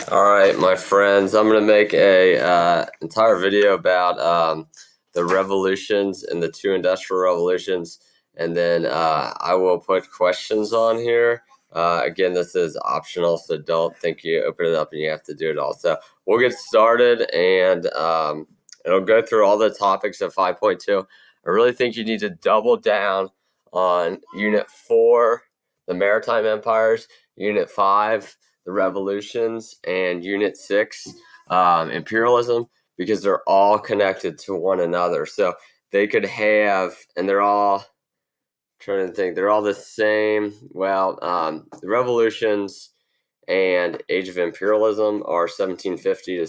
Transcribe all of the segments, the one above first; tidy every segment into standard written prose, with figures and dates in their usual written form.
All right, my friends, I'm going to make a entire video about the revolutions and the two industrial revolutions, and then I will put questions on here. Again, this is optional, so don't think you open it up and you have to do it all. So we'll get started, and it'll go through all the topics of 5.2. I really think you need to double down on Unit 4, the maritime empires, Unit 5, the revolutions, and Unit 6, imperialism, because they're all connected to one another. So they could have, and they're all, trying to think, they're all the same. Well, the revolutions and Age of Imperialism are 1750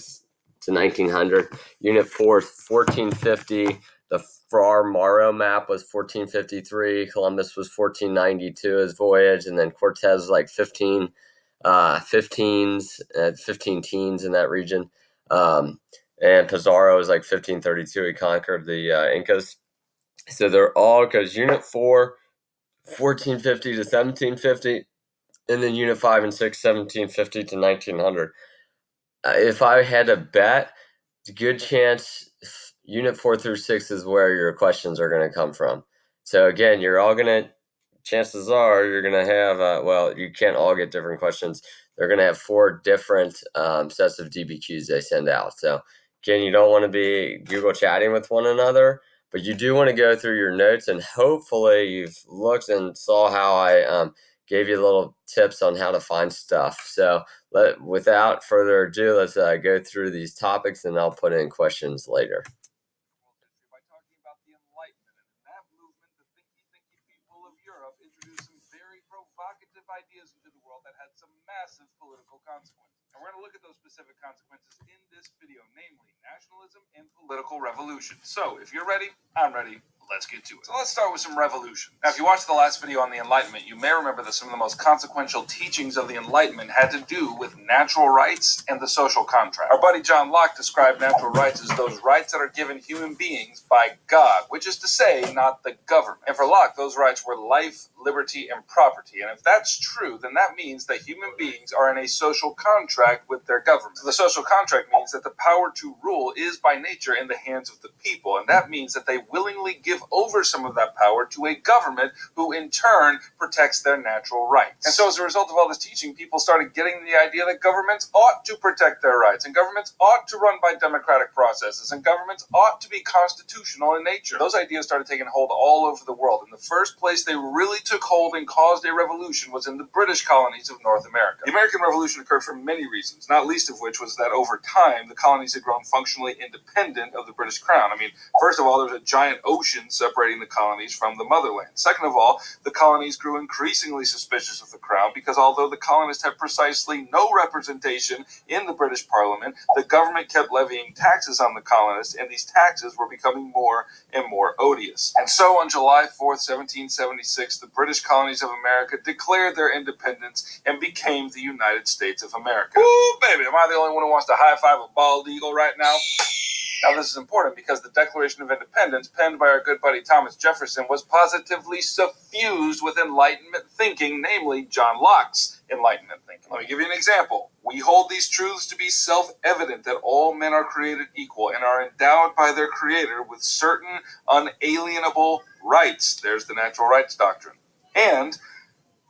to 1900. Unit 4 is 1450. The Far Morrow map was 1453. Columbus was 1492 his voyage, and then Cortez was like 15 teens in that region. And Pizarro was like 1532. He conquered the Incas. So they're all, because Unit 4, 1450 to 1750, and then Unit 5 and 6, 1750 to 1900. If I had to bet, it's a good chance Unit 4 through 6 is where your questions are going to come from. So again, you're all going to, chances are you're going to have, well, you can't all get different questions. They're going to have 4 different sets of DBQs they send out. So again, you don't want to be Google chatting with one another, but you do want to go through your notes, and hopefully you've looked and saw how I gave you little tips on how to find stuff. So without further ado, let's go through these topics, and I'll put in questions later. By talking about the Enlightenment, and in that movement, the thinky people of Europe introduced some very provocative ideas into the world that had some massive political consequences. And we're going to look at those specific consequences in this video, namely nationalism and political revolution. So, if you're ready, I'm ready. Let's get to it. So let's start with some revolution. Now, if you watched the last video on the Enlightenment, you may remember that some of the most consequential teachings of the Enlightenment had to do with natural rights and the social contract. Our buddy John Locke described natural rights as those rights that are given human beings by God, which is to say, not the government. And for Locke, those rights were life, liberty, and property. And if that's true, then that means that human beings are in a social contract with their government. So the social contract means that the power to rule is by nature in the hands of the people, and that means that they willingly give over some of that power to a government who in turn protects their natural rights. And so as a result of all this teaching, people started getting the idea that governments ought to protect their rights, and governments ought to run by democratic processes, and governments ought to be constitutional in nature. Those ideas started taking hold all over the world, and the first place they really took hold and caused a revolution was in the British colonies of North America. The American Revolution occurred for many reasons, not least of which was that over time the colonies had grown functionally independent of the British crown. I mean, first of all, there was a giant ocean separating the colonies from the motherland. Second of all, the colonies grew increasingly suspicious of the crown because although the colonists had precisely no representation in the British Parliament, the government kept levying taxes on the colonists, and these taxes were becoming more and more odious. And so on July 4th, 1776, the British colonies of America declared their independence and became the United States of America. Ooh, baby, am I the only one who wants to high-five a bald eagle right now? Now, this is important because the Declaration of Independence, penned by our good buddy Thomas Jefferson, was positively suffused with Enlightenment thinking, namely John Locke's Enlightenment thinking. Let me give you an example. We hold these truths to be self-evident that all men are created equal and are endowed by their Creator with certain unalienable rights. There's the natural rights doctrine. And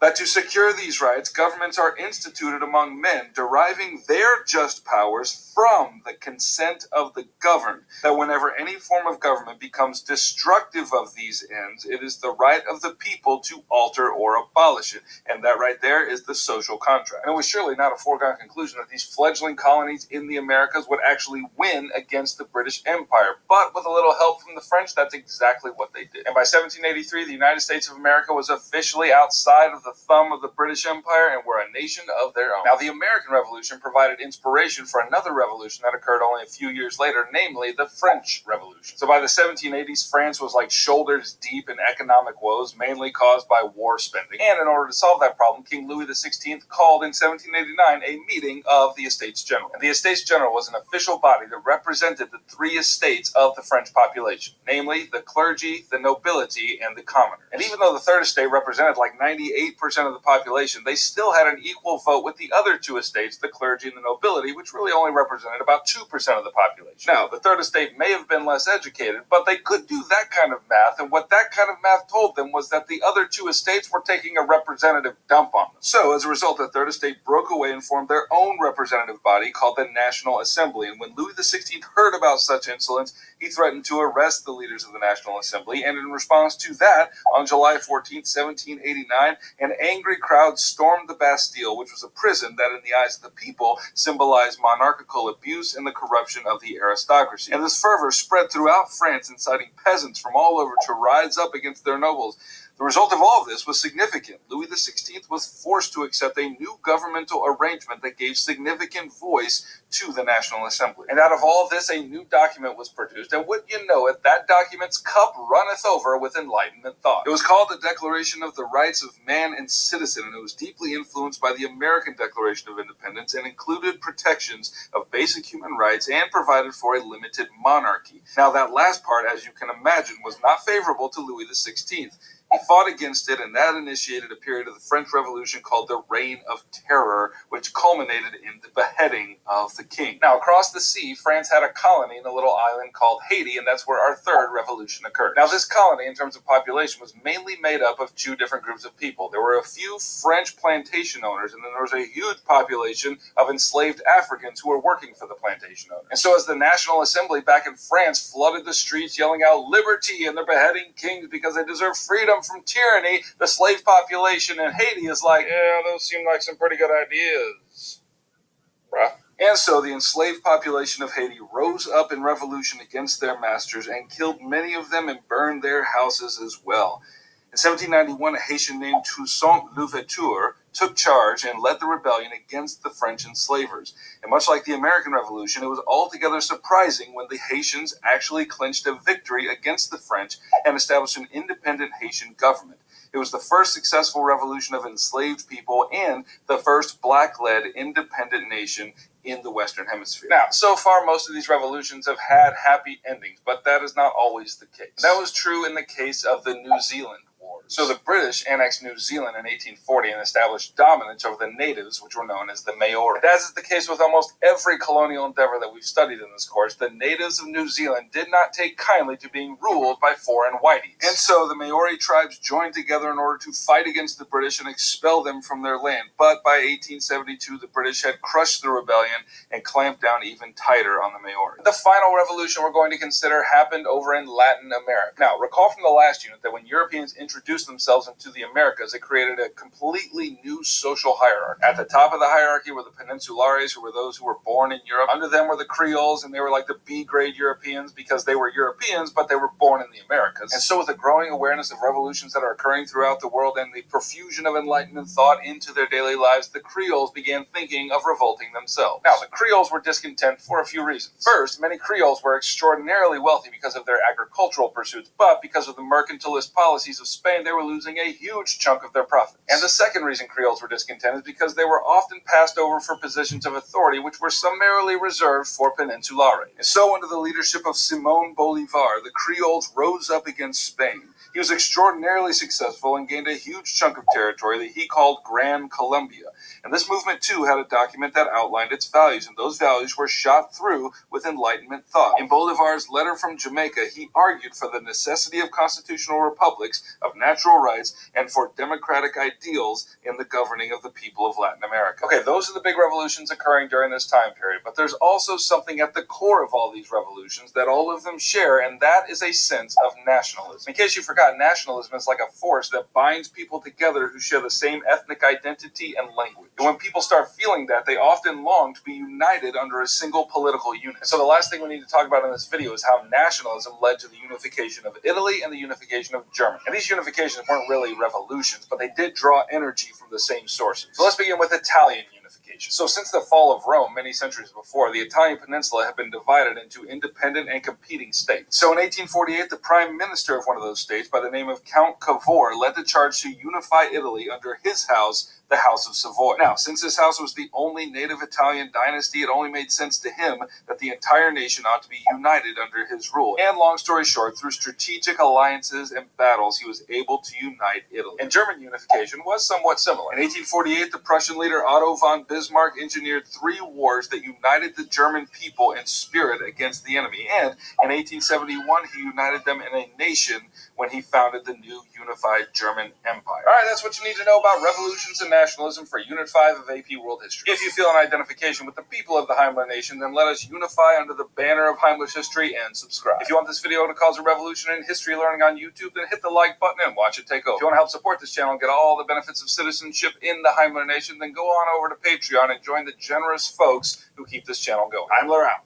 that to secure these rights, governments are instituted among men, deriving their just powers from the consent of the governed, that whenever any form of government becomes destructive of these ends, it is the right of the people to alter or abolish it. And that right there is the social contract. And it was surely not a foregone conclusion that these fledgling colonies in the Americas would actually win against the British Empire. But with a little help from the French, that's exactly what they did. And by 1783, the United States of America was officially outside of the thumb of the British Empire and were a nation of their own. Now, the American Revolution provided inspiration for another revolution that occurred only a few years later, namely the French Revolution. So by the 1780s, France was like shoulders deep in economic woes, mainly caused by war spending. And in order to solve that problem, King Louis XVI called in 1789 a meeting of the Estates General. And the Estates General was an official body that represented the 3 estates of the French population, namely the clergy, the nobility, and the commoners. And even though the Third Estate represented like 98% 8% of the population, they still had an equal vote with the other two estates, the clergy and the nobility, which really only represented about 2% of the population. Now, the third estate may have been less educated, but they could do that kind of math, and what that kind of math told them was that the other two estates were taking a representative dump on them. So, as a result, the third estate broke away and formed their own representative body called the National Assembly, and when Louis XVI heard about such insolence, he threatened to arrest the leaders of the National Assembly, and in response to that, on July 14, 1789, an angry crowd stormed the Bastille, which was a prison that, in the eyes of the people, symbolized monarchical abuse and the corruption of the aristocracy. And this fervor spread throughout France, inciting peasants from all over to rise up against their nobles. The result of all of this was significant. Louis XVI was forced to accept a new governmental arrangement that gave significant voice to the National Assembly. And out of all of this, a new document was produced, and wouldn't you know it, that document's cup runneth over with Enlightenment thought. It was called the Declaration of the Rights of Man and Citizen, and it was deeply influenced by the American Declaration of Independence and included protections of basic human rights and provided for a limited monarchy. Now, that last part, as you can imagine, was not favorable to Louis XVI. He fought against it, and that initiated a period of the French Revolution called the Reign of Terror, which culminated in the beheading of the king. Now, across the sea, France had a colony in a little island called Haiti, and that's where our third revolution occurred. Now, this colony, in terms of population, was mainly made up of two different groups of people. There were a few French plantation owners, and then there was a huge population of enslaved Africans who were working for the plantation owners. And so as the National Assembly back in France flooded the streets yelling out liberty and they're beheading kings because they deserve freedom from tyranny, the slave population in Haiti is like, yeah, those seem like some pretty good ideas, bruh. And so the enslaved population of Haiti rose up in revolution against their masters and killed many of them and burned their houses as well. In 1791, a Haitian named Toussaint Louverture took charge and led the rebellion against the French enslavers. And much like the American Revolution, it was altogether surprising when the Haitians actually clinched a victory against the French and established an independent Haitian government. It was the first successful revolution of enslaved people and the first black-led independent nation in the Western Hemisphere. Now, so far, most of these revolutions have had happy endings, but that is not always the case. That was true in the case of the New Zealand Wars. So the British annexed New Zealand in 1840 and established dominance over the natives, which were known as the Maori. And as is the case with almost every colonial endeavor that we've studied in this course, the natives of New Zealand did not take kindly to being ruled by foreign whiteys. And so the Maori tribes joined together in order to fight against the British and expel them from their land. But by 1872, the British had crushed the rebellion and clamped down even tighter on the Maori. The final revolution we're going to consider happened over in Latin America. Now, recall from the last unit that when Europeans introduced themselves into the Americas, it created a completely new social hierarchy. At the top of the hierarchy were the Peninsulares, who were those who were born in Europe. Under them were the Creoles, and they were like the B-grade Europeans because they were Europeans, but they were born in the Americas. And so with the growing awareness of revolutions that are occurring throughout the world and the profusion of Enlightenment thought into their daily lives, the Creoles began thinking of revolting themselves. Now, the Creoles were discontent for a few reasons. First, many Creoles were extraordinarily wealthy because of their agricultural pursuits, but because of the mercantilist policies of Spain, they were losing a huge chunk of their profits. And the second reason Creoles were discontent is because they were often passed over for positions of authority which were summarily reserved for Peninsulares. And so, under the leadership of Simón Bolívar, the Creoles rose up against Spain. He was extraordinarily successful and gained a huge chunk of territory that he called Gran Colombia. And this movement, too, had a document that outlined its values, and those values were shot through with Enlightenment thought. In Bolívar's letter from Jamaica, he argued for the necessity of constitutional republics, of natural rights, and for democratic ideals in the governing of the people of Latin America. Okay, those are the big revolutions occurring during this time period, but there's also something at the core of all these revolutions that all of them share, and that is a sense of nationalism. In case you forgot, nationalism is like a force that binds people together who share the same ethnic identity and language. And when people start feeling that, they often long to be united under a single political unit. So the last thing we need to talk about in this video is how nationalism led to the unification of Italy and the unification of Germany. And these unifications weren't really revolutions, but they did draw energy from the same sources. So let's begin with Italian unification. So since the fall of Rome many centuries before, the Italian peninsula had been divided into independent and competing states. So in 1848, the prime minister of one of those states, by the name of Count Cavour, led the charge to unify Italy under his house, the House of Savoy. Now, since this house was the only native Italian dynasty, it only made sense to him that the entire nation ought to be united under his rule. And long story short, through strategic alliances and battles, he was able to unite Italy. And German unification was somewhat similar. In 1848, the Prussian leader Otto von Bismarck engineered 3 wars that united the German people in spirit against the enemy. And in 1871, he united them in a nation when he founded the new unified German Empire. All right, that's what you need to know about revolutions and nationalism for Unit 5 of AP World History. If you feel an identification with the people of the Heimler Nation, then let us unify under the banner of Heimler's history and subscribe. If you want this video to cause a revolution in history learning on YouTube, then hit the like button and watch it take over. If you want to help support this channel and get all the benefits of citizenship in the Heimler Nation, then go on over to Patreon and join the generous folks who keep this channel going. Heimler out.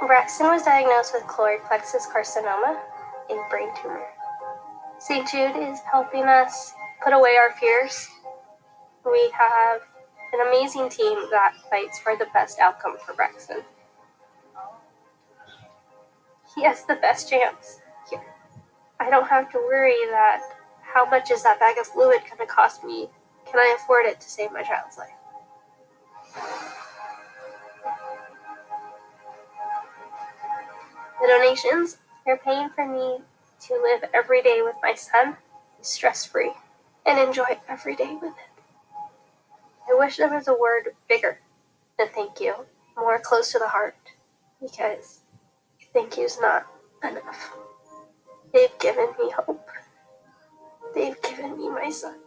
Braxton was diagnosed with choroid plexus carcinoma, a brain tumor. St. Jude is helping us put away our fears. We have an amazing team that fights for the best outcome for Braxton. He has the best chance here. I don't have to worry that how much is that bag of fluid going to cost me? Can I afford it to save my child's life? The donations, they're paying for me to live every day with my son, stress-free, and enjoy every day with him. I wish there was a word bigger than thank you, more close to the heart, because thank you's not enough. They've given me hope. They've given me my son.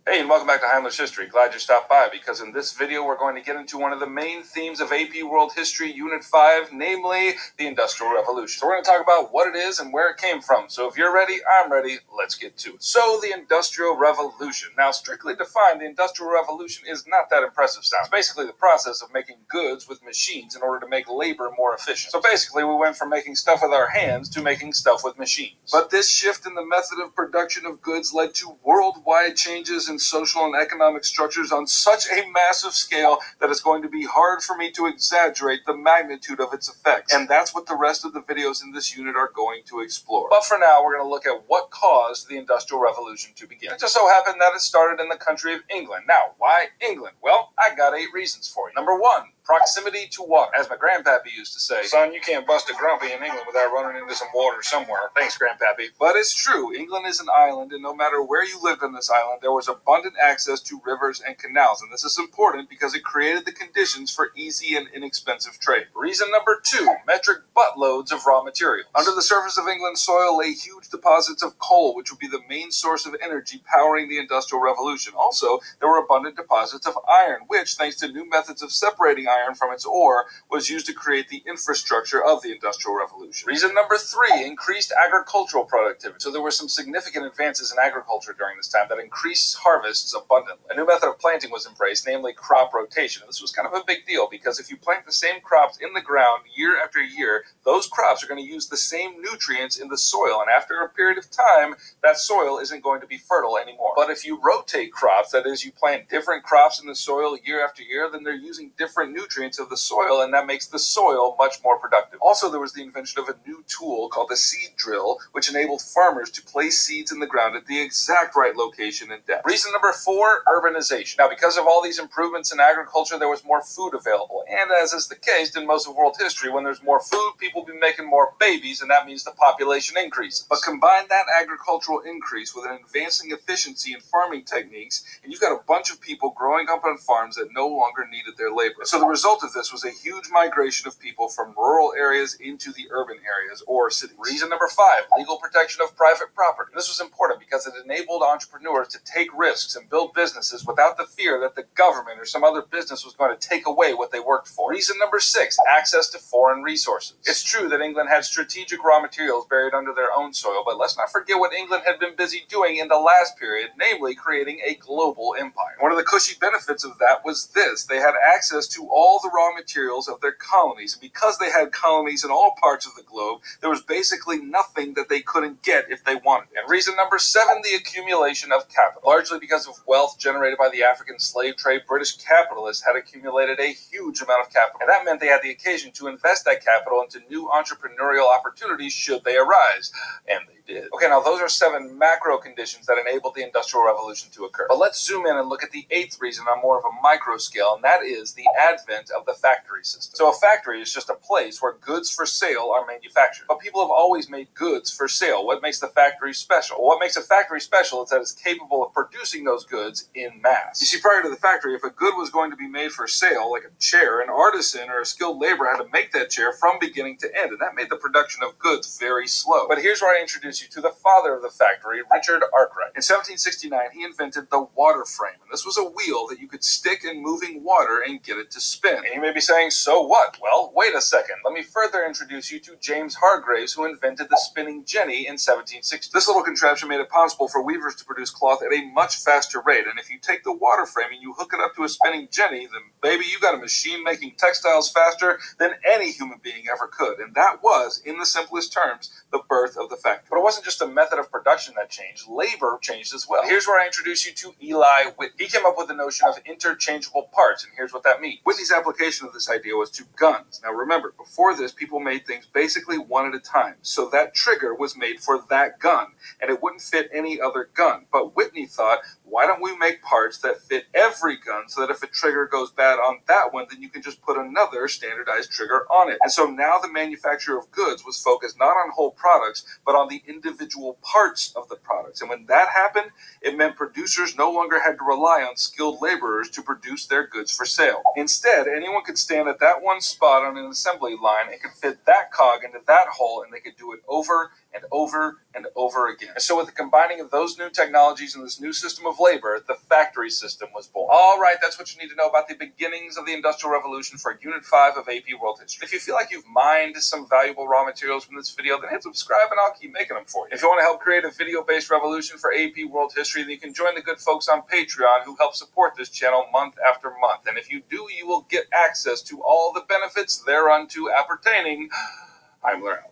Hey, and welcome back to Heimler's History. Glad you stopped by, because in this video we're going to get into one of the main themes of AP World History Unit 5, namely the Industrial Revolution. So we're going to talk about what it is and where it came from. So if you're ready, I'm ready. Let's get to it. So the Industrial Revolution. Now, strictly defined, the Industrial Revolution is not that impressive sound. It's basically the process of making goods with machines in order to make labor more efficient. So basically, we went from making stuff with our hands to making stuff with machines. But this shift in the method of production of goods led to worldwide changes in social and economic structures on such a massive scale that it's going to be hard for me to exaggerate the magnitude of its effects. And that's what the rest of the videos in this unit are going to explore. But for now, we're going to look at what caused the Industrial Revolution to begin. It just so happened that it started in the country of England. Now, why England? Well, I got 8 reasons for it. Number 1, proximity to water. As my grandpappy used to say, son, you can't bust a grumpy in England without running into some water somewhere. Thanks, grandpappy. But it's true. England is an island, and no matter where you lived on this island, there was abundant access to rivers and canals. And this is important because it created the conditions for easy and inexpensive trade. Reason number 2, metric buttloads of raw materials. Under the surface of England's soil lay huge deposits of coal, which would be the main source of energy powering the Industrial Revolution. Also, there were abundant deposits of iron, which, thanks to new methods of separating iron from its ore, was used to create the infrastructure of the Industrial Revolution. Reason number 3, increased agricultural productivity. So there were some significant advances in agriculture during this time that increased harvests abundantly. A new method of planting was embraced, namely crop rotation. This was kind of a big deal because if you plant the same crops in the ground year after year, those crops are going to use the same nutrients in the soil, and after a period of time, that soil isn't going to be fertile anymore. But if you rotate crops, that is, you plant different crops in the soil year after year, then they're using different nutrients of the soil, and that makes the soil much more productive. Also, there was the invention of a new tool called the seed drill, which enabled farmers to place seeds in the ground at the exact right location and depth. Reason number 4, urbanization. Now, because of all these improvements in agriculture, there was more food available. And as is the case in most of world history, when there's more food, people will be making more babies, and that means the population increases. But combine that agricultural increase with an advancing efficiency in farming techniques, and you've got a bunch of people growing up on farms that no longer needed their labor. So the result of this was a huge migration of people from rural areas into the urban areas or cities. Reason number 5, legal protection of private property. This was important because it enabled entrepreneurs to take risks and build businesses without the fear that the government or some other business was going to take away what they worked for. Reason number 6, access to foreign resources. It's true that England had strategic raw materials buried under their own soil, but let's not forget what England had been busy doing in the last period, namely creating a global empire. One of the cushy benefits of that was this: they had access to all all the raw materials of their colonies. And because they had colonies in all parts of the globe, there was basically nothing that they couldn't get if they wanted it. And reason number 7, the accumulation of capital. Largely because of wealth generated by the African slave trade, British capitalists had accumulated a huge amount of capital. And that meant they had the occasion to invest that capital into new entrepreneurial opportunities should they arise. And they did. Okay, now those are 7 macro conditions that enabled the Industrial Revolution to occur. But let's zoom in and look at the 8th reason on more of a micro scale, and that is the advent of the factory system. So a factory is just a place where goods for sale are manufactured. But people have always made goods for sale. What makes the factory special? Well, what makes a factory special is that it's capable of producing those goods in mass. You see, prior to the factory, if a good was going to be made for sale, like a chair, an artisan or a skilled laborer had to make that chair from beginning to end, and that made the production of goods very slow. But here's where I introduce you to the father of the factory, Richard Arkwright. In 1769, he invented the water frame, and this was a wheel that you could stick in moving water and get it to spin. And you may be saying, so what? Well, wait a second. Let me further introduce you to James Hargreaves, who invented the spinning jenny in 1760. This little contraption made it possible for weavers to produce cloth at a much faster rate, and if you take the water frame and you hook it up to a spinning jenny, then baby, you got a machine making textiles faster than any human being ever could. And that was, in the simplest terms, the birth of the factory. But it wasn't just a method of production that changed, labor changed as well. Here's where I introduce you to Eli Whitney. He came up with the notion of interchangeable parts, and here's what that means. Whitney's application of this idea was to guns. Now remember, before this, people made things basically one at a time, so that trigger was made for that gun, and it wouldn't fit any other gun. But Whitney thought, why don't we make parts that fit every gun so that if a trigger goes bad on that one, then you can just put another standardized trigger on it. And so now the manufacture of goods was focused not on whole products, but on the individual parts of the products. And when that happened, it meant producers no longer had to rely on skilled laborers to produce their goods for sale. Instead, anyone could stand at that one spot on an assembly line and could fit that cog into that hole, and they could do it over and over and over again. And so with the combining of those new technologies and this new system of labor, the factory system was born. All right, that's what you need to know about the beginnings of the Industrial Revolution for Unit 5 of AP World History. If you feel like you've mined some valuable raw materials from this video, then hit subscribe and I'll keep making them for you. If you want to help create a video-based revolution for AP World History, then you can join the good folks on Patreon who help support this channel month after month. And if you do, you will get access to all the benefits thereunto appertaining. Heimler out.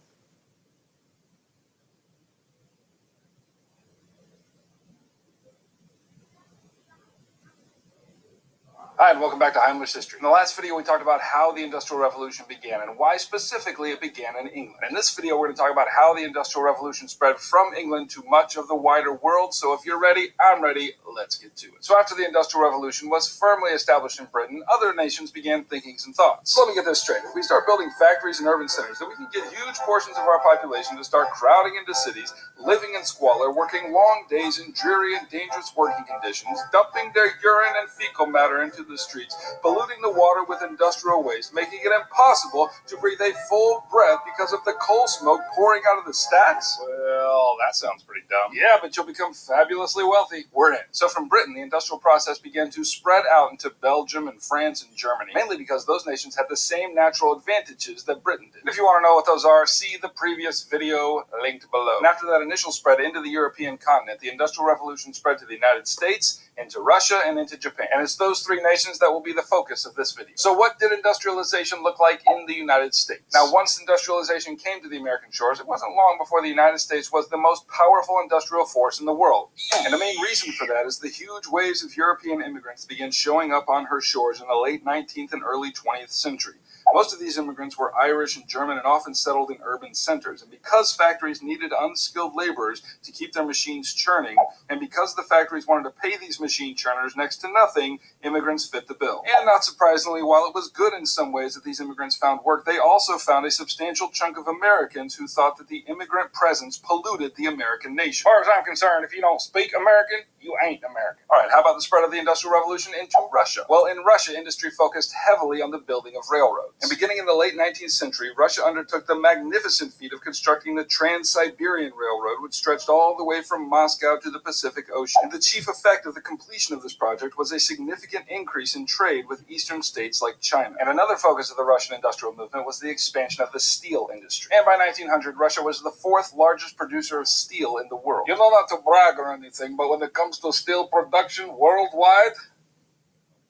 Hi, and welcome back to Heimler's History. In the last video, we talked about how the Industrial Revolution began and why specifically it began in England. In this video, we're going to talk about how the Industrial Revolution spread from England to much of the wider world. So if you're ready, I'm ready. Let's get to it. So after the Industrial Revolution was firmly established in Britain, other nations began thinking some thoughts. So let me get this straight. If we start building factories and urban centers, then we can get huge portions of our population to start crowding into cities, living in squalor, working long days in dreary and dangerous working conditions, dumping their urine and fecal matter into the streets, polluting the water with industrial waste, making it impossible to breathe a full breath because of the coal smoke pouring out of the stacks? Well, that sounds pretty dumb. Yeah, but you'll become fabulously wealthy. We're in. So from Britain, the industrial process began to spread out into Belgium and France and Germany, mainly because those nations had the same natural advantages that Britain did. If you want to know what those are, see the previous video linked below. And after that initial spread into the European continent, the Industrial Revolution spread to the United States, into Russia, and into Japan. And it's those 3 nations that will be the focus of this video. So what did industrialization look like in the United States? Now, once industrialization came to the American shores, it wasn't long before the United States was the most powerful industrial force in the world. And the main reason for that is the huge waves of European immigrants began showing up on her shores in the late 19th and early 20th century. Most of these immigrants were Irish and German and often settled in urban centers. And because factories needed unskilled laborers to keep their machines churning, and because the factories wanted to pay these machine churners next to nothing, immigrants fit the bill. And not surprisingly, while it was good in some ways that these immigrants found work, they also found a substantial chunk of Americans who thought that the immigrant presence polluted the American nation. As far as I'm concerned, if you don't speak American, you ain't American. All right, how about the spread of the Industrial Revolution into Russia? Well, in Russia, industry focused heavily on the building of railroads. And beginning in the late 19th century, Russia undertook the magnificent feat of constructing the Trans-Siberian Railroad, which stretched all the way from Moscow to the Pacific Ocean. And the chief effect of the completion of this project was a significant increase in trade with eastern states like China. And another focus of the Russian industrial movement was the expansion of the steel industry. And by 1900, Russia was the 4th largest producer of steel in the world. You know, not to brag or anything, but when it comes to steel production worldwide,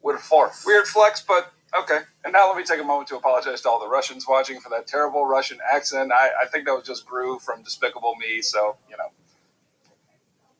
we're 4th. Weird flex, but Okay, and now let me take a moment to apologize to all the Russians watching for that terrible Russian accent. I think that was just Gru from Despicable Me, so,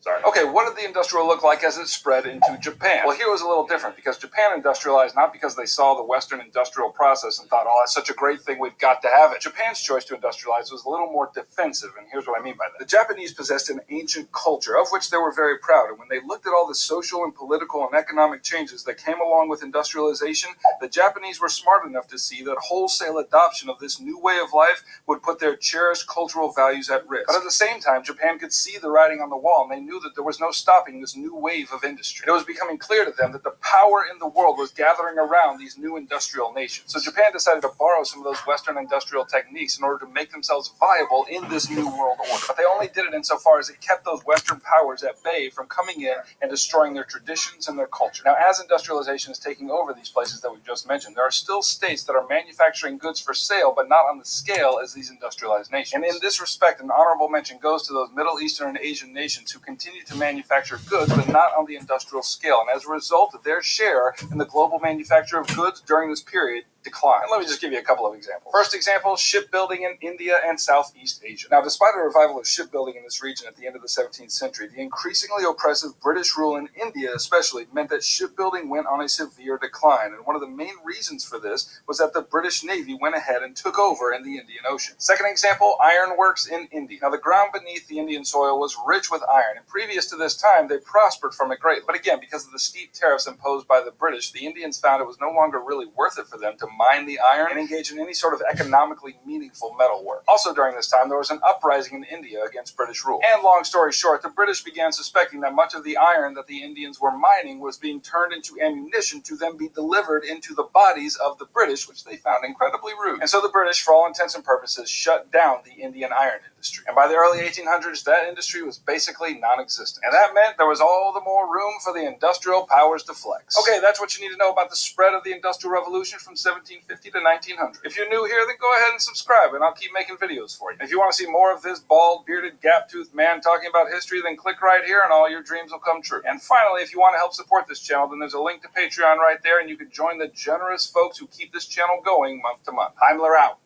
Sorry. Okay, what did the industrial look like as it spread into Japan? Well, here it was a little different because Japan industrialized not because they saw the Western industrial process and thought, oh, that's such a great thing, we've got to have it. Japan's choice to industrialize was a little more defensive, and here's what I mean by that. The Japanese possessed an ancient culture of which they were very proud, and when they looked at all the social and political and economic changes that came along with industrialization, the Japanese were smart enough to see that wholesale adoption of this new way of life would put their cherished cultural values at risk. But at the same time, Japan could see the writing on the wall, and they knew that there was no stopping this new wave of industry. It was becoming clear to them that the power in the world was gathering around these new industrial nations. So Japan decided to borrow some of those Western industrial techniques in order to make themselves viable in this new world order. But they only did it insofar as it kept those Western powers at bay from coming in and destroying their traditions and their culture. Now, as industrialization is taking over these places that we've just mentioned, there are still states that are manufacturing goods for sale, but not on the scale as these industrialized nations. And in this respect, an honorable mention goes to those Middle Eastern and Asian nations who continue to manufacture goods, but not on the industrial scale. And as a result, their share in the global manufacture of goods during this period declined. And let me just give you a couple of examples. First example, shipbuilding in India and Southeast Asia. Now, despite a revival of shipbuilding in this region at the end of the 17th century, the increasingly oppressive British rule in India especially meant that shipbuilding went on a severe decline. And one of the main reasons for this was that the British Navy went ahead and took over in the Indian Ocean. Second example, ironworks in India. Now, the ground beneath the Indian soil was rich with iron, and previous to this time, they prospered from it greatly. But again, because of the steep tariffs imposed by the British, the Indians found it was no longer really worth it for them to mine the iron and engage in any sort of economically meaningful metal work. Also during this time, there was an uprising in India against British rule. And long story short, the British began suspecting that much of the iron that the Indians were mining was being turned into ammunition to then be delivered into the bodies of the British, which they found incredibly rude. And so the British, for all intents and purposes, shut down the Indian iron industry. And by the early 1800s, that industry was basically non-existent. And that meant there was all the more room for the industrial powers to flex. Okay, that's what you need to know about the spread of the Industrial Revolution from 1750 to 1900. If you're new here, then go ahead and subscribe, and I'll keep making videos for you. If you want to see more of this bald, bearded, gap-toothed man talking about history, then click right here, and all your dreams will come true. And finally, if you want to help support this channel, then there's a link to Patreon right there, and you can join the generous folks who keep this channel going month to month. Heimler out.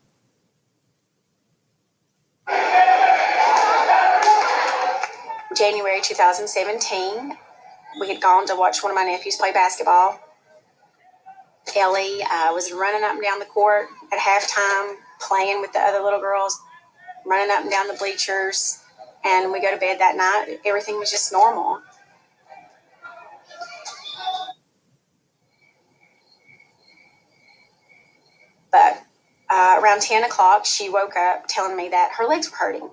January 2017, we had gone to watch one of my nephews play basketball. Ellie was running up and down the court at halftime, playing with the other little girls, running up and down the bleachers. And we go to bed that night. Everything was just normal. But around 10 o'clock, she woke up telling me that her legs were hurting.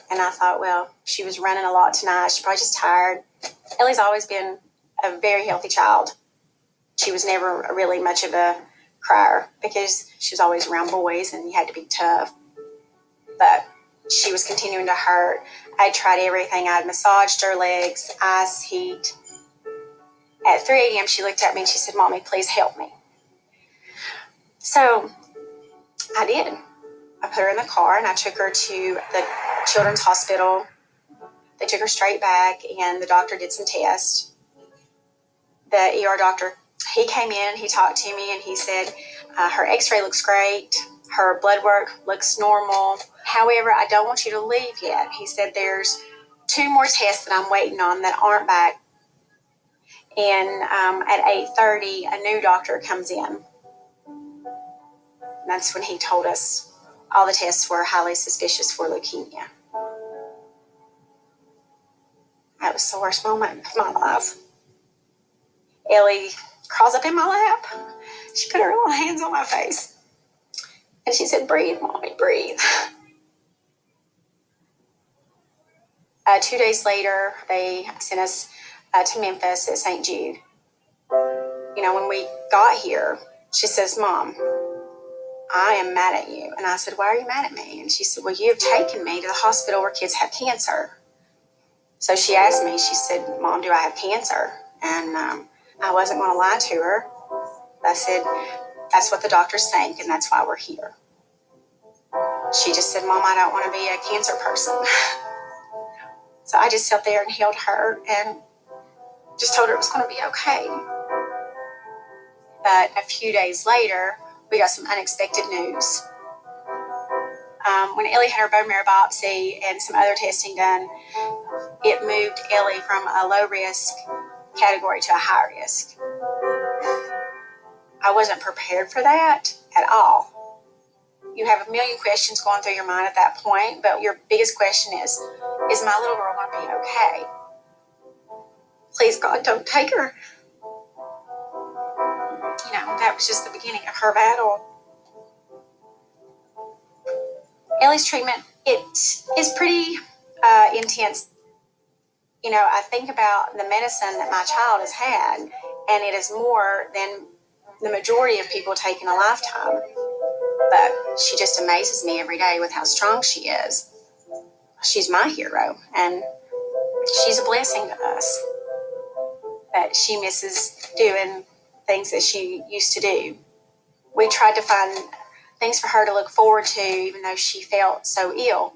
And I thought, well, she was running a lot tonight. She's probably just tired. Ellie's always been a very healthy child. She was never really much of a crier because she was always around boys and you had to be tough. But she was continuing to hurt. I tried everything. I had massaged her legs, ice, heat. At 3 a.m., she looked at me and she said, "Mommy, please help me." So I did. I put her in the car and I took her to the Children's Hospital. They took her straight back and the doctor did some tests. The ER doctor, he came in, he talked to me and he said, her x-ray looks great. Her blood work looks normal. However, I don't want you to leave yet. He said there's 2 more tests that I'm waiting on that aren't back. And at 8:30, a new doctor comes in. And that's when he told us all the tests were highly suspicious for leukemia. That was the worst moment of my life. Ellie crawls up in my lap. She put her little hands on my face. And she said, "Breathe, Mommy, breathe." 2 days later, they sent us to Memphis at St. Jude. You know, when we got here, she says, "Mom, I am mad at you." And I said, "Why are you mad at me?" And she said, "Well, you have taken me to the hospital where kids have cancer." So she asked me, she said, "Mom, do I have cancer?" And I wasn't going to lie to her. I said, "That's what the doctors think, and that's why we're here." She just said, "Mom, I don't want to be a cancer person." So I just sat there and held her and just told her it was going to be okay. But a few days later, we got some unexpected news. When Ellie had her bone marrow biopsy and some other testing done, it moved Ellie from a low risk category to a high risk. I wasn't prepared for that at all. You have a million questions going through your mind at that point, but your biggest question is my little girl going to be okay? Please, God, don't take her. You know, that was just the beginning of her battle. Ellie's treatment, it is pretty intense. You know, I think about the medicine that my child has had, and it is more than the majority of people take in a lifetime. But she just amazes me every day with how strong she is. She's my hero, and she's a blessing to us. But she misses doing things that she used to do. We tried to find things for her to look forward to, even though she felt so ill.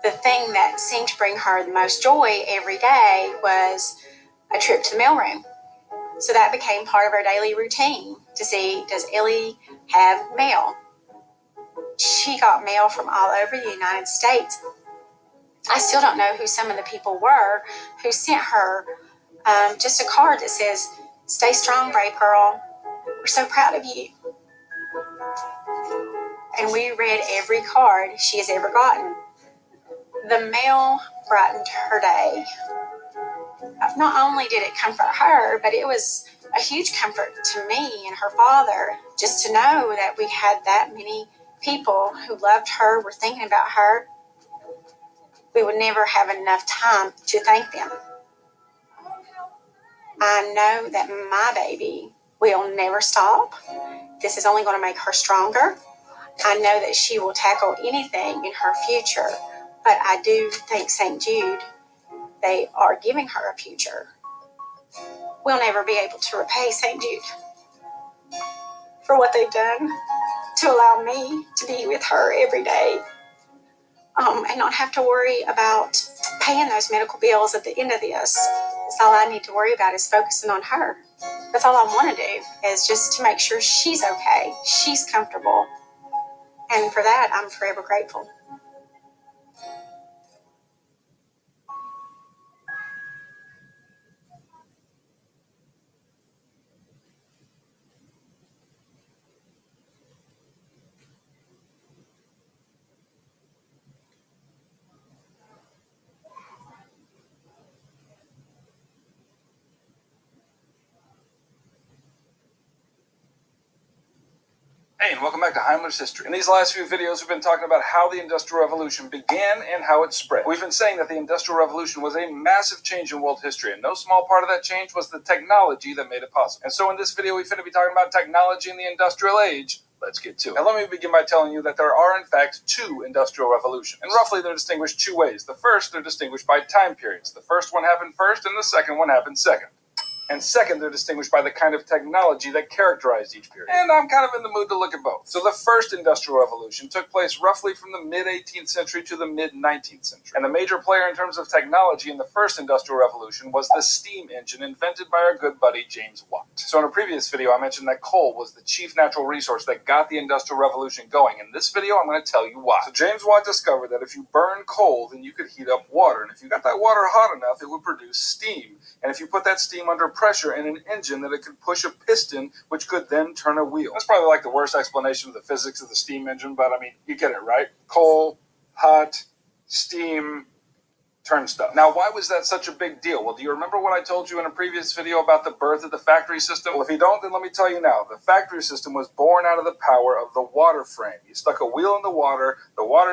The thing that seemed to bring her the most joy every day was a trip to the mailroom. So that became part of our daily routine to see, does Ellie have mail? She got mail from all over the United States. I still don't know who some of the people were who sent her just a card that says, "Stay strong, brave girl. We're so proud of you." And we read every card she has ever gotten. The mail brightened her day. Not only did it comfort her, but it was a huge comfort to me and her father just to know that we had that many people who loved her, were thinking about her. We would never have enough time to thank them. I know that my baby will never stop. This is only going to make her stronger. I know that she will tackle anything in her future, but I do think St. Jude, they are giving her a future. We'll never be able to repay St. Jude for what they've done to allow me to be with her every day and not have to worry about paying those medical bills at the end of this. That's all I need to worry about, is focusing on her. That's all I want to do, is just to make sure she's okay, she's comfortable. And for that, I'm forever grateful. Hey, and welcome back to Heimler's History. In these last few videos, we've been talking about how the Industrial Revolution began and how it spread. We've been saying that the Industrial Revolution was a massive change in world history, and no small part of that change was the technology that made it possible. And so in this video, we're going to be talking about technology in the Industrial Age. Let's get to it. Now, let me begin by telling you that there are, in fact, two industrial revolutions. And roughly, they're distinguished two ways. The first, they're distinguished by time periods. The first one happened first, and the second one happened second. And second, they're distinguished by the kind of technology that characterized each period. And I'm kind of in the mood to look at both. So the first Industrial Revolution took place roughly from the mid-18th century to the mid-19th century. And the major player in terms of technology in the first Industrial Revolution was the steam engine invented by our good buddy James Watt. So in a previous video, I mentioned that coal was the chief natural resource that got the Industrial Revolution going. In this video, I'm going to tell you why. So James Watt discovered that if you burn coal, then you could heat up water. And if you got that water hot enough, it would produce steam. And if you put that steam under pressure in an engine, that it could push a piston, which could then turn a wheel. That's probably like the worst explanation of the physics of the steam engine, but I mean, you get it, right? Coal, hot, steam, turn stuff. Now, why was that such a big deal? Well, do you remember what I told you in a previous video about the birth of the factory system? Well, if you don't, then let me tell you now. The factory system was born out of the power of the water frame. You stuck a wheel in the water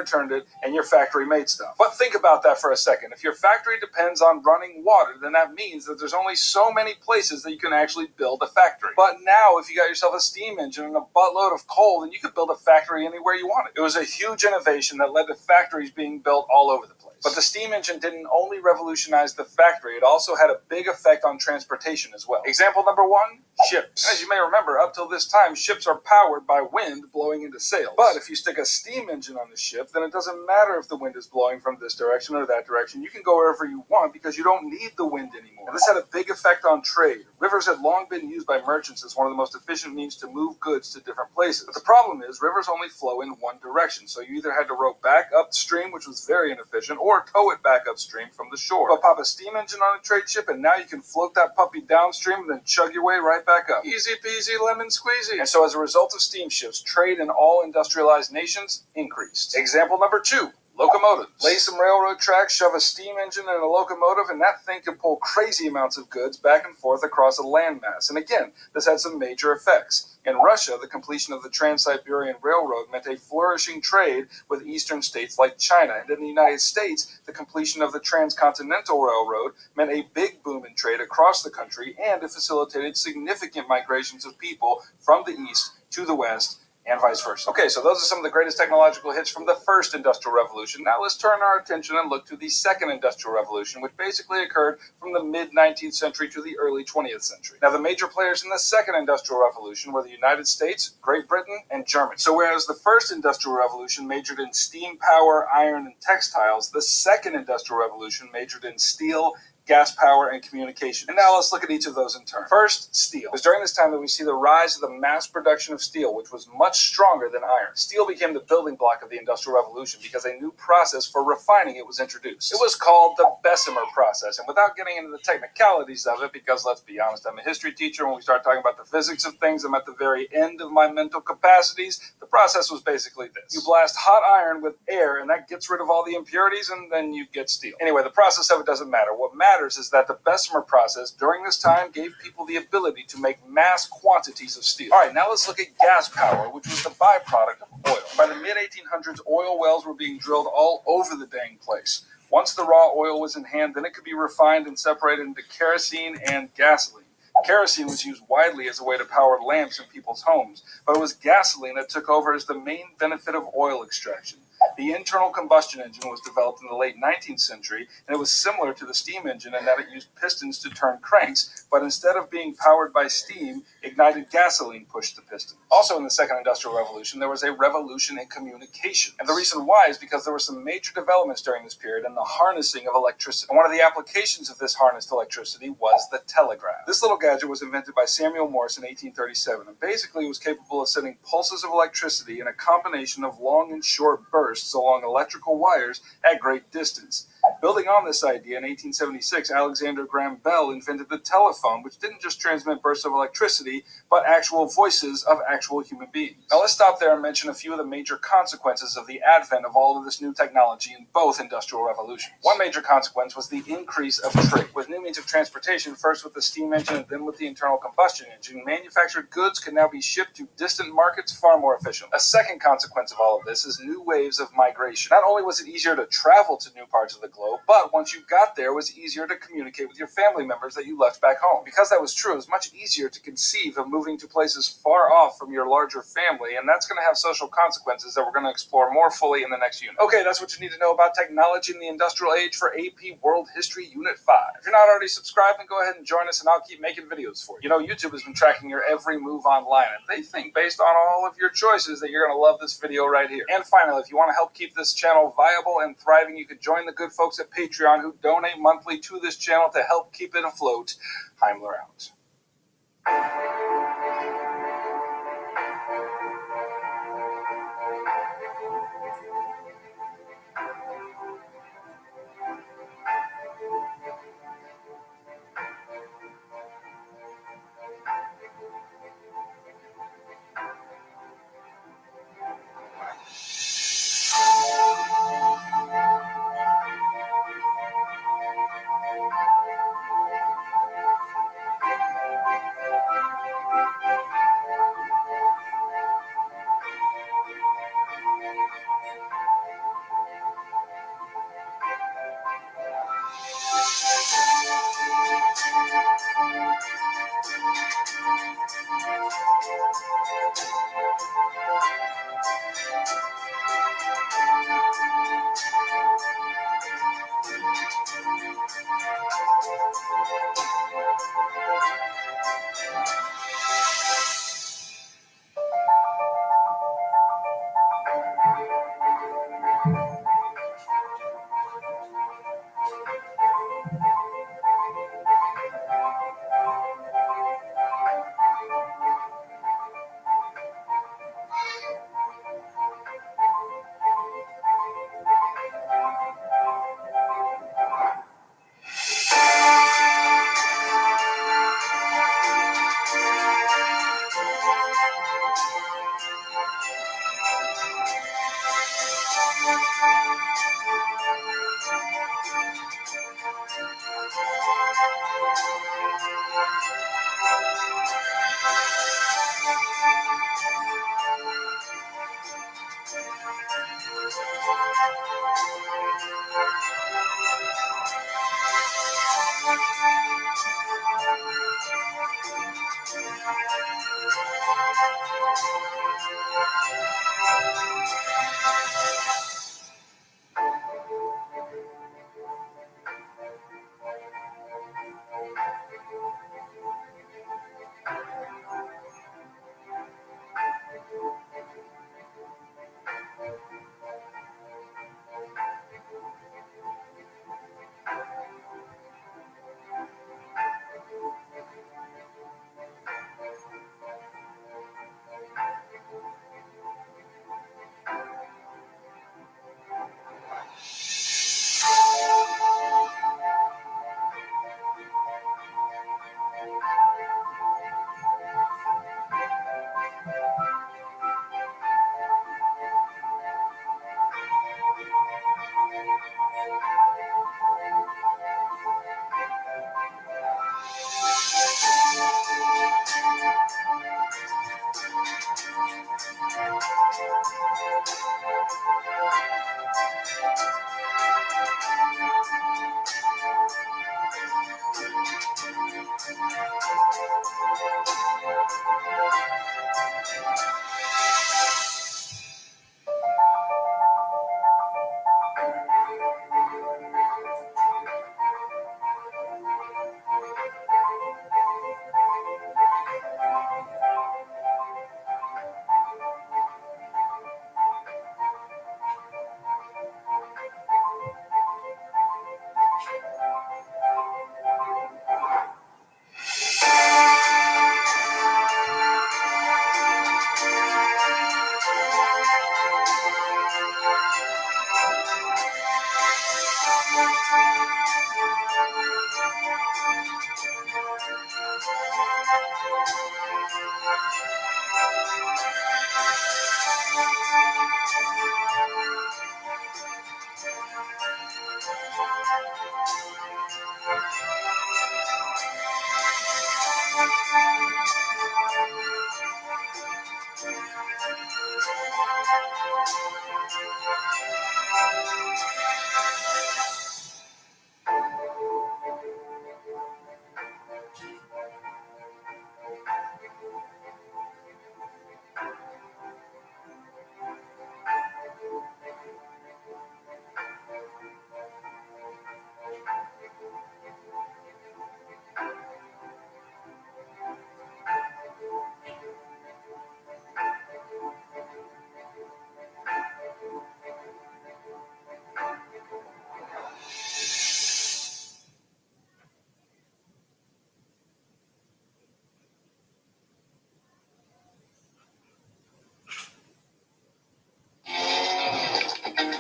turned it, and your factory made stuff. But think about that for a second. If your factory depends on running water, then that means that there's only so many places that you can actually build a factory. But now, if you got yourself a steam engine and a buttload of coal, then you could build a factory anywhere you wanted. It was a huge innovation that led to factories being built all over the place. place. But the steam engine didn't only revolutionize the factory, it also had a big effect on transportation as well. Example number 1, ships. As you may remember, up till this time, ships are powered by wind blowing into sails. But if you stick a steam engine on the ship, then it doesn't matter if the wind is blowing from this direction or that direction. You can go wherever you want because you don't need the wind anymore. And this had a big effect on trade. Rivers had long been used by merchants as one of the most efficient means to move goods to different places. But the problem is, rivers only flow in one direction, so you either had to row back upstream, which was very inefficient, or tow it back upstream from the shore. But pop a steam engine on a trade ship, and now you can float that puppy downstream and then chug your way right back up. Easy peasy lemon squeezy. And so as a result of steamships, trade in all industrialized nations increased. Example number 2. Locomotives. Lay some railroad tracks, shove a steam engine in a locomotive, and that thing can pull crazy amounts of goods back and forth across a landmass. And again, this had some major effects. In Russia, the completion of the Trans-Siberian Railroad meant a flourishing trade with eastern states like China. And in the United States, the completion of the Transcontinental Railroad meant a big boom in trade across the country, and it facilitated significant migrations of people from the east to the west, and vice versa. Okay, so those are some of the greatest technological hits from the first industrial revolution. Now let's turn our attention and look to the second industrial revolution, which basically occurred from the mid-19th century to the early 20th century. Now the major players in the second industrial revolution were the United States, Great Britain, and Germany. So whereas the first industrial revolution majored in steam power, iron, and textiles, the second industrial revolution majored in steel, gas power, and communication. And now let's look at each of those in turn. First, steel. It was during this time that we see the rise of the mass production of steel, which was much stronger than iron. Steel became the building block of the Industrial Revolution because a new process for refining it was introduced. It was called the Bessemer process, and without getting into the technicalities of it, because let's be honest, I'm a history teacher, when we start talking about the physics of things, I'm at the very end of my mental capacities. The process was basically this. You blast hot iron with air, and that gets rid of all the impurities, and then you get steel. Anyway, the process of it doesn't matter. What matters is that the Bessemer process during this time gave people the ability to make mass quantities of steel. Alright, now let's look at gas power, which was the byproduct of oil. By the mid-1800s, oil wells were being drilled all over the dang place. Once the raw oil was in hand, then it could be refined and separated into kerosene and gasoline. Kerosene was used widely as a way to power lamps in people's homes, but it was gasoline that took over as the main benefit of oil extraction. The internal combustion engine was developed in the late 19th century, and it was similar to the steam engine in that it used pistons to turn cranks, but instead of being powered by steam, ignited gasoline pushed the piston. Also in the second industrial revolution, there was a revolution in communication. And the reason why is because there were some major developments during this period in the harnessing of electricity. And one of the applications of this harnessed electricity was the telegraph. This little gadget was invented by Samuel Morse in 1837, and basically was capable of sending pulses of electricity in a combination of long and short bursts along electrical wires at great distance. Building on this idea, in 1876, Alexander Graham Bell invented the telephone, which didn't just transmit bursts of electricity, but actual voices of actual human beings. Now let's stop there and mention a few of the major consequences of the advent of all of this new technology in both industrial revolutions. One major consequence was the increase of trade. With new means of transportation, first with the steam engine and then with the internal combustion engine, manufactured goods can now be shipped to distant markets far more efficiently. A second consequence of all of this is new waves of migration. Not only was it easier to travel to new parts of the globe, but once you got there, it was easier to communicate with your family members that you left back home. Because that was true, it was much easier to conceive of moving to places far off from your larger family, and that's going to have social consequences that we're going to explore more fully in the next unit. Okay, that's what you need to know about technology in the industrial age for AP World History Unit 5. If you're not already subscribed, then go ahead and join us, and I'll keep making videos for you. You know, YouTube has been tracking your every move online, and they think, based on all of your choices, that you're going to love this video right here. And finally, if you want to help keep this channel viable and thriving, you could join the good folks at Patreon who donate monthly to this channel to help keep it afloat. Heimler out.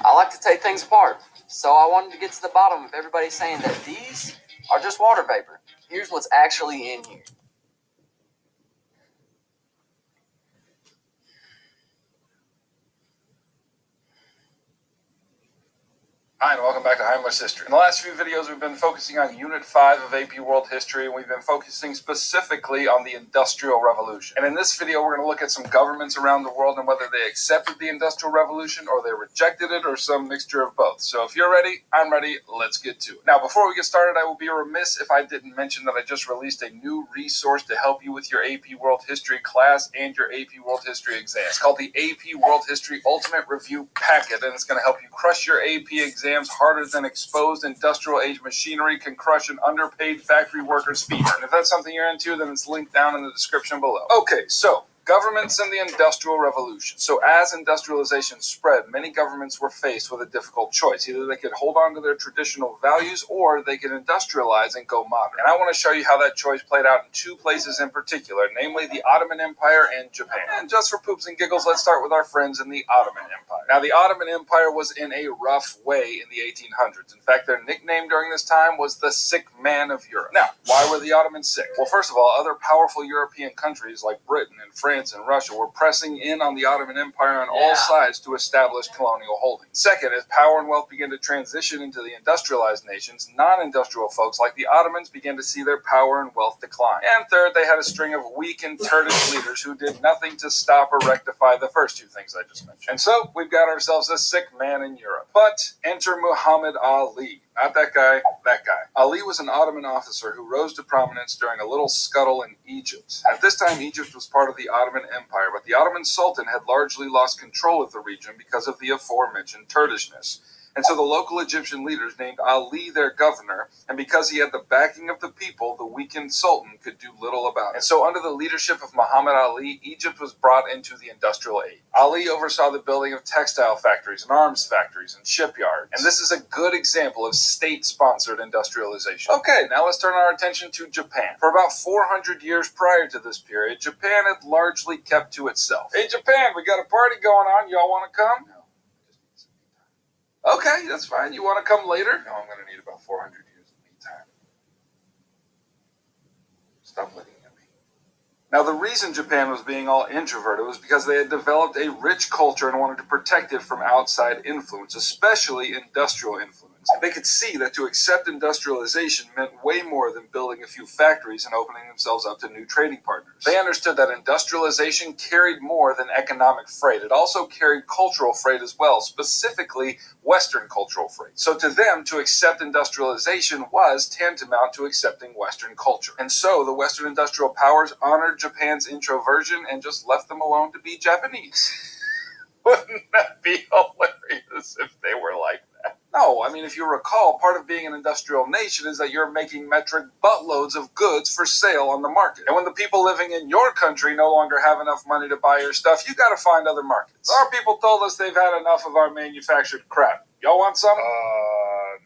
I like to take things apart, so I wanted to get to the bottom of everybody saying that these are just water vapor. Here's what's actually in here. Hi, and welcome back to Heimler's History. In the last few videos, we've been focusing on Unit 5 of AP World History, and we've been focusing specifically on the Industrial Revolution. And in this video, we're going to look at some governments around the world and whether they accepted the Industrial Revolution or they rejected it or some mixture of both. So if you're ready, I'm ready, let's get to it. Now, before we get started, I will be remiss if I didn't mention that I just released a new resource to help you with your AP World History class and your AP World History exam. It's called the AP World History Ultimate Review Packet, and it's going to help you crush your AP exams harder than exposed industrial age machinery can crush an underpaid factory worker's fever. And if that's something you're into, then it's linked down in the description below. Okay, so Governments and the Industrial Revolution. So as industrialization spread, many governments were faced with a difficult choice. Either they could hold on to their traditional values or they could industrialize and go modern. And I want to show you how that choice played out in two places in particular, namely the Ottoman Empire and Japan. And just for poops and giggles, let's start with our friends in the Ottoman Empire. Now, the Ottoman Empire was in a rough way in the 1800s. In fact, their nickname during this time was the Sick Man of Europe. Now, why were the Ottomans sick? Well, first of all, other powerful European countries like Britain and France and Russia were pressing in on the Ottoman Empire on all sides to establish colonial holdings. Second, as power and wealth began to transition into the industrialized nations, non-industrial folks like the Ottomans began to see their power and wealth decline. And third, they had a string of weak and turdish leaders who did nothing to stop or rectify the first two things I just mentioned. And so, we've got ourselves a sick man in Europe. But enter Muhammad Ali. Not that guy, that guy. Ali was an Ottoman officer who rose to prominence during a little scuttle in Egypt. At this time, Egypt was part of the Ottoman Empire, but the Ottoman Sultan had largely lost control of the region because of the aforementioned turdishness. And so the local Egyptian leaders named Ali their governor, and because he had the backing of the people, the weakened sultan could do little about it. And so under the leadership of Muhammad Ali, Egypt was brought into the industrial age. Ali oversaw the building of textile factories and arms factories and shipyards. And this is a good example of state-sponsored industrialization. Okay, now let's turn our attention to Japan. For about 400 years prior to this period, Japan had largely kept to itself. Hey Japan, we got a party going on. Y'all want to come? Okay, that's fine. You want to come later? No, I'm going to need about 400 years of me time. Stop looking at me. Now, the reason Japan was being all introverted was because they had developed a rich culture and wanted to protect it from outside influence, especially industrial influence. They could see that to accept industrialization meant way more than building a few factories and opening themselves up to new trading partners. They understood that industrialization carried more than economic freight. It also carried cultural freight as well, specifically Western cultural freight. So to them, to accept industrialization was tantamount to accepting Western culture. And so the Western industrial powers honored Japan's introversion and just left them alone to be Japanese. Wouldn't that be hilarious if they were like that? No, I mean, if you recall, part of being an industrial nation is that you're making metric buttloads of goods for sale on the market. And when the people living in your country no longer have enough money to buy your stuff, you gotta find other markets. Our people told us they've had enough of our manufactured crap. Y'all want some?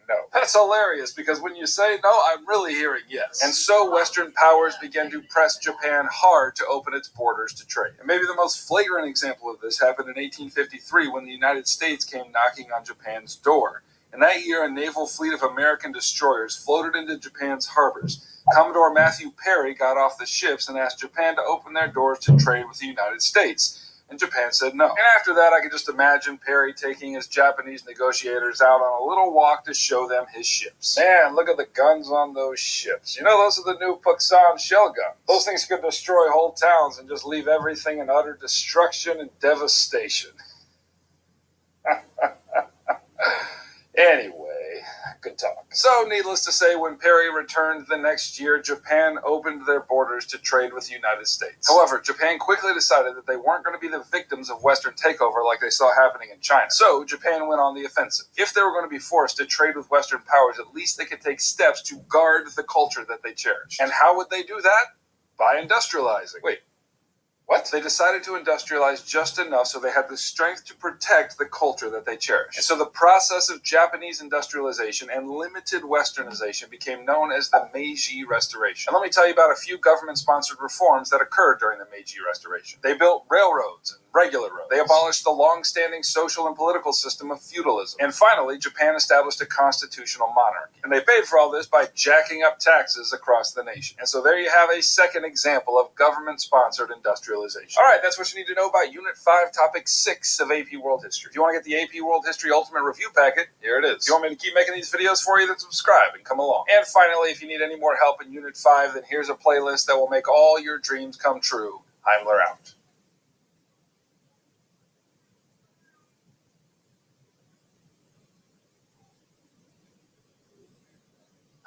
No. That's hilarious, because when you say no, I'm really hearing yes. And so Western powers began to press Japan hard to open its borders to trade. And maybe the most flagrant example of this happened in 1853 when the United States came knocking on Japan's door. And that year, a naval fleet of American destroyers floated into Japan's harbors. Commodore Matthew Perry got off the ships and asked Japan to open their doors to trade with the United States. And Japan said no. And after that, I could just imagine Perry taking his Japanese negotiators out on a little walk to show them his ships. Man, look at the guns on those ships. You know, those are the new Puxan shell guns. Those things could destroy whole towns and just leave everything in utter destruction and devastation. Anyway, good talk. So, needless to say, when Perry returned the next year, Japan opened their borders to trade with the United States. However, Japan quickly decided that they weren't going to be the victims of Western takeover like they saw happening in China. So, Japan went on the offensive. If they were going to be forced to trade with Western powers, at least they could take steps to guard the culture that they cherished. And how would they do that? By industrializing. Wait. What? They decided to industrialize just enough so they had the strength to protect the culture that they cherished. And so the process of Japanese industrialization and limited westernization became known as the Meiji Restoration. And let me tell you about a few government-sponsored reforms that occurred during the Meiji Restoration. They built railroads and regular roads. They abolished the long-standing social and political system of feudalism. And finally, Japan established a constitutional monarchy. And they paid for all this by jacking up taxes across the nation. And so there you have a second example of government-sponsored industrialization. All right, that's what you need to know about Unit 5, Topic 6 of AP World History. If you want to get the AP World History Ultimate Review Packet, here it is. If you want me to keep making these videos for you, then subscribe and come along. And finally, if you need any more help in Unit 5, then here's a playlist that will make all your dreams come true. Heimler out.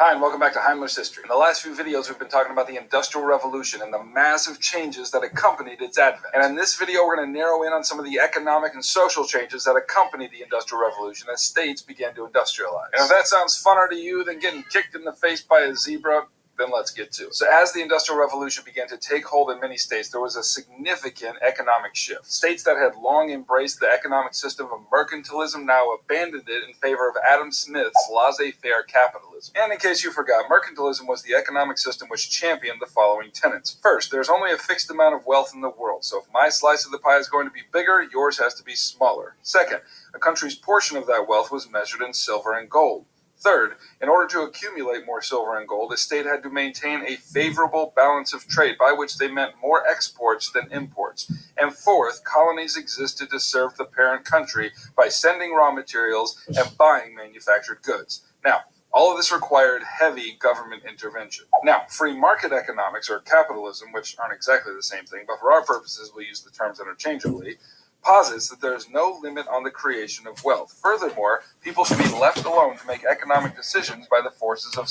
Hi, and welcome back to Heimler's History. In the last few videos, we've been talking about the Industrial Revolution and the massive changes that accompanied its advent. And in this video, we're going to narrow in on some of the economic and social changes that accompanied the Industrial Revolution as states began to industrialize. And if that sounds funner to you than getting kicked in the face by a zebra, Then let's get to it. So as the Industrial Revolution began to take hold in many states, there was a significant economic shift. States that had long embraced the economic system of mercantilism now abandoned it in favor of Adam Smith's laissez-faire capitalism. And in case you forgot, mercantilism was the economic system which championed the following tenets. First, there's only a fixed amount of wealth in the world, so if my slice of the pie is going to be bigger, yours has to be smaller. Second, a country's portion of that wealth was measured in silver and gold. Third, in order to accumulate more silver and gold, a state had to maintain a favorable balance of trade, by which they meant more exports than imports. And fourth, colonies existed to serve the parent country by sending raw materials and buying manufactured goods. Now, all of this required heavy government intervention. Now, free market economics, or capitalism, which aren't exactly the same thing, but for our purposes we'll use the terms interchangeably, posits that there is no limit on the creation of wealth. Furthermore, people should be left alone to make economic decisions by the forces of